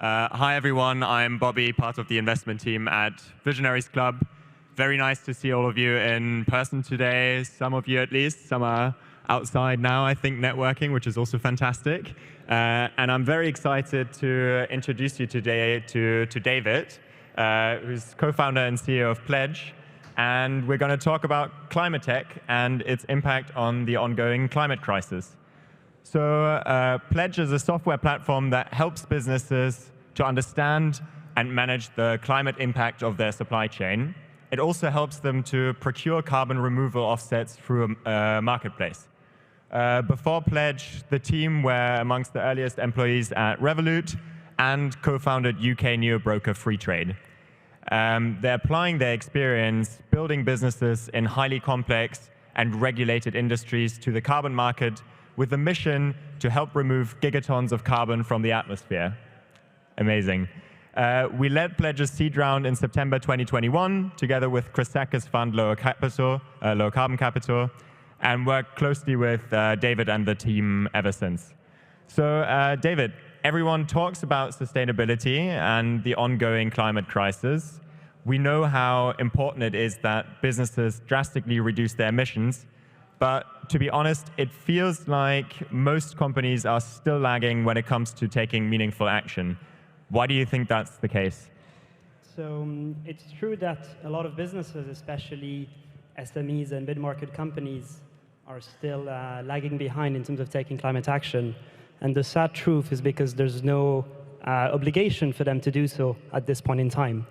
Hi, everyone. I'm Bobby, part of the investment team at Visionaries Club. Very nice to see all of you in person today, some of you at least. Some are outside now, I think, networking, which is also fantastic. And I'm very excited to introduce you today to David, who's co-founder and CEO of Pledge. And we're going to talk about climate tech and its impact on the ongoing climate crisis. So Pledge is a software platform that helps businesses to understand and manage the climate impact of their supply chain. It also helps them to procure carbon removal offsets through a marketplace. Before Pledge, the team were amongst the earliest employees at Revolut and co-founded UK neo-broker Freetrade. They're applying their experience building businesses in highly complex and regulated industries to the carbon market with the mission to help remove gigatons of carbon from the atmosphere. Amazing. We led Pledge's seed round in September 2021, together with Chris Sacker's fund, Lower Carbon Capital, and worked closely with David and the team ever since. So David, everyone talks about sustainability and the ongoing climate crisis. We know how important it is that businesses drastically reduce their emissions. But to be honest, it feels like most companies are still lagging when it comes to taking meaningful action. Why do you think that's the case? So it's true that a lot of businesses, especially SMEs and mid-market companies, are still lagging behind in terms of taking climate action. And the sad truth is because there's no obligation for them to do so at this point in time.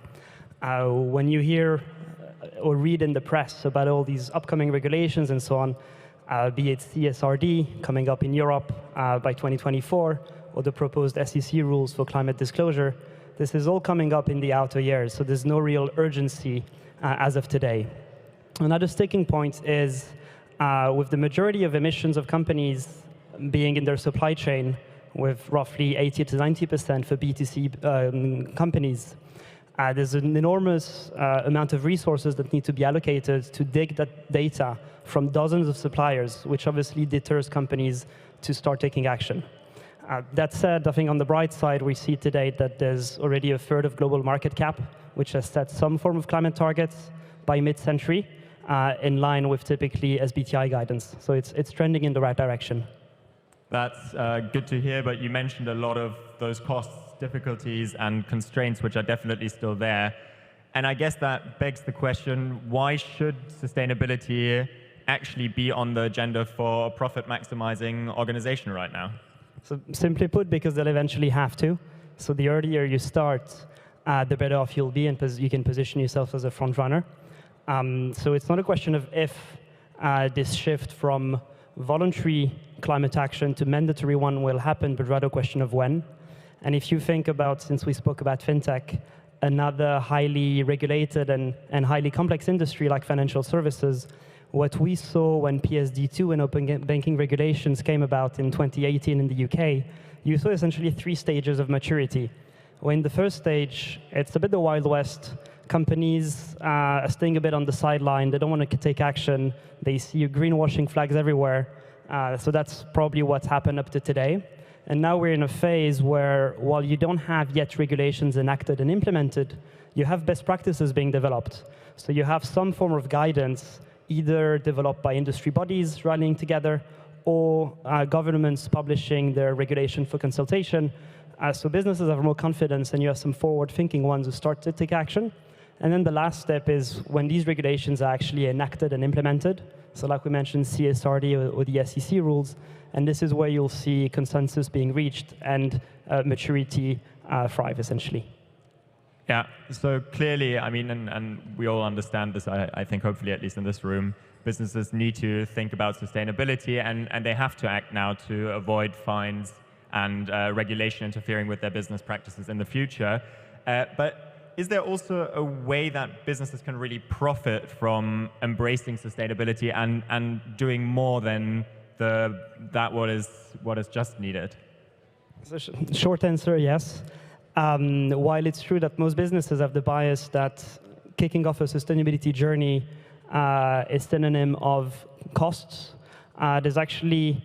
When you hear or read in the press about all these upcoming regulations and so on, be it CSRD coming up in Europe by 2024, or the proposed SEC rules for climate disclosure, this is all coming up in the outer years, so there's no real urgency as of today. Another sticking point is with the majority of emissions of companies being in their supply chain, with roughly 80 to 90% for B2C companies, there's an enormous amount of resources that need to be allocated to dig that data from dozens of suppliers, which obviously deters companies to start taking action. That said, I think on the bright side, we see today that there's already a third of global market cap, which has set some form of climate targets by mid-century, in line with typically SBTi guidance. So it's trending in the right direction. That's good to hear, but you mentioned a lot of those costs, difficulties, and constraints, which are definitely still there. And I guess that begs the question, why should sustainability actually be on the agenda for a profit-maximizing organization right now? So simply put, because they'll eventually have to. So the earlier you start, the better off you'll be, and you can position yourself as a front runner. So it's not a question of if this shift from voluntary climate action to mandatory one will happen, but rather a question of when. And if you think about, since we spoke about fintech, another highly regulated and highly complex industry like financial services, what we saw when PSD2 and open banking regulations came about in 2018 in the UK, you saw essentially 3 stages of maturity. When the first stage, it's a bit the Wild West. Companies are staying a bit on the sideline. They don't want to take action. They see greenwashing flags everywhere. So that's probably what's happened up to today. And now we're in a phase where, while you don't have yet regulations enacted and implemented, you have best practices being developed. So you have some form of guidance, either developed by industry bodies rallying together, or governments publishing their regulation for consultation. So businesses have more confidence, and you have some forward-thinking ones who start to take action. And then the last step is when these regulations are actually enacted and implemented. So like we mentioned, CSRD or the SEC rules. And this is where you'll see consensus being reached and maturity thrive, essentially. Yeah, so clearly, I mean, and we all understand this, I think, hopefully, at least in this room, businesses need to think about sustainability, and they have to act now to avoid fines and regulation interfering with their business practices in the future. But is there also a way that businesses can really profit from embracing sustainability and doing more than what is just needed? So short answer, yes. While it's true that most businesses have the bias that kicking off a sustainability journey is synonym of costs, there's actually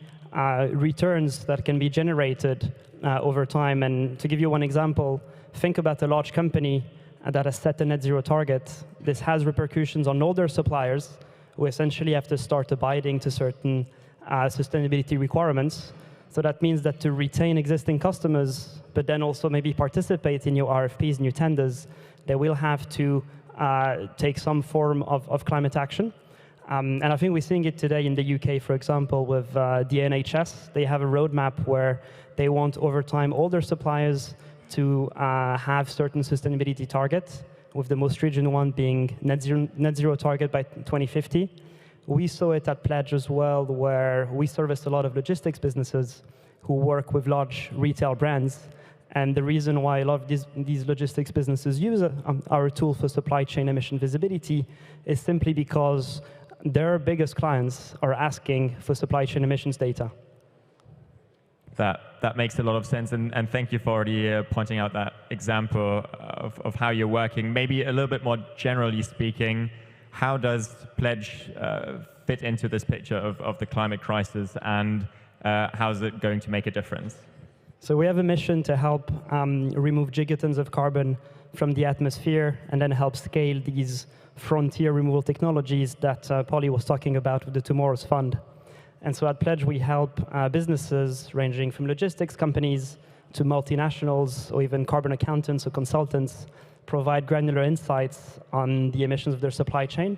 returns that can be generated over time. And to give you one example, think about a large company that has set a net zero target. This has repercussions on all their suppliers who essentially have to start abiding to certain sustainability requirements. So that means that to retain existing customers, but then also maybe participate in your RFPs and your tenders, they will have to take some form of climate action. And I think we're seeing it today in the UK, for example, with the NHS. They have a roadmap where they want over time all their suppliers to have certain sustainability targets, with the most stringent one being net zero target by 2050. We saw it at Pledge as well, where we service a lot of logistics businesses who work with large retail brands. And the reason why a lot of these logistics businesses use our tool for supply chain emission visibility is simply because their biggest clients are asking for supply chain emissions data. That makes a lot of sense, and thank you for already pointing out that example of how you're working. Maybe a little bit more generally speaking, how does Pledge fit into this picture of the climate crisis, and how is it going to make a difference? So we have a mission to help remove gigatons of carbon from the atmosphere and then help scale these frontier removal technologies that Polly was talking about with the Tomorrow's Fund. And so at Pledge, we help businesses ranging from logistics companies to multinationals or even carbon accountants or consultants provide granular insights on the emissions of their supply chain,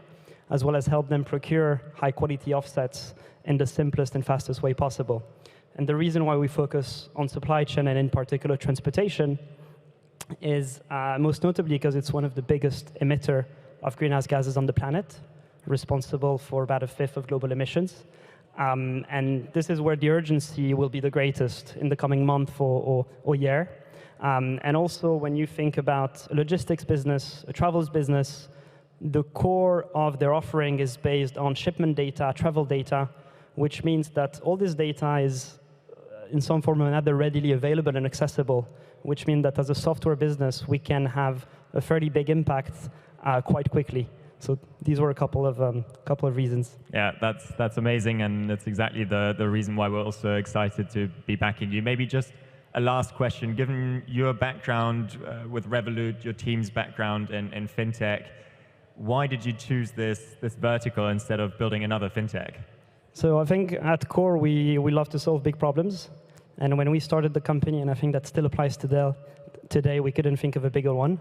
as well as help them procure high-quality offsets in the simplest and fastest way possible. And the reason why we focus on supply chain and in particular transportation is most notably because it's one of the biggest emitter of greenhouse gases on the planet, responsible for about 1/5 of global emissions. And this is where the urgency will be the greatest in the coming month or year. And also, when you think about a logistics business, a travels business, the core of their offering is based on shipment data, travel data, which means that all this data is in some form or another readily available and accessible, which means that as a software business, we can have a fairly big impact quite quickly. So these were a couple of reasons. Yeah, that's amazing, and that's exactly the reason why we're also excited to be backing you. Maybe just a last question. Given your background with Revolut, your team's background in fintech, why did you choose this vertical instead of building another fintech? So I think at core, we love to solve big problems. And when we started the company, and I think that still applies today, we couldn't think of a bigger one.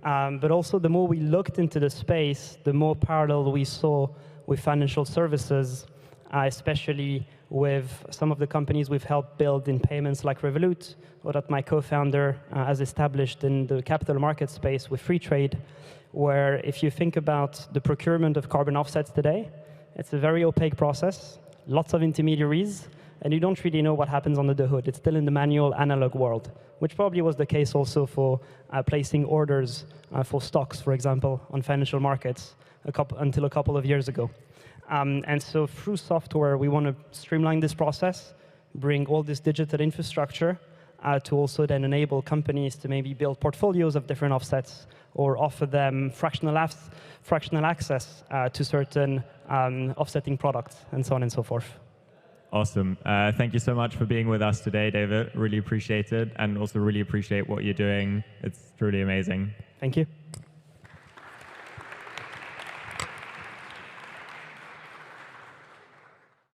But also, the more we looked into the space, the more parallel we saw with financial services, especially with some of the companies we've helped build in payments like Revolut, or that my co-founder has established in the capital market space with free trade, where if you think about the procurement of carbon offsets today, it's a very opaque process, lots of intermediaries, and you don't really know what happens under the hood. It's still in the manual analog world, which probably was the case also for placing orders for stocks, for example, on financial markets until a couple of years ago. And so through software, we want to streamline this process, bring all this digital infrastructure to also then enable companies to maybe build portfolios of different offsets or offer them fractional access to certain offsetting products, and so on and so forth. Awesome. Thank you so much for being with us today, David. Really appreciate it, and also really appreciate what you're doing. It's truly amazing. Thank you.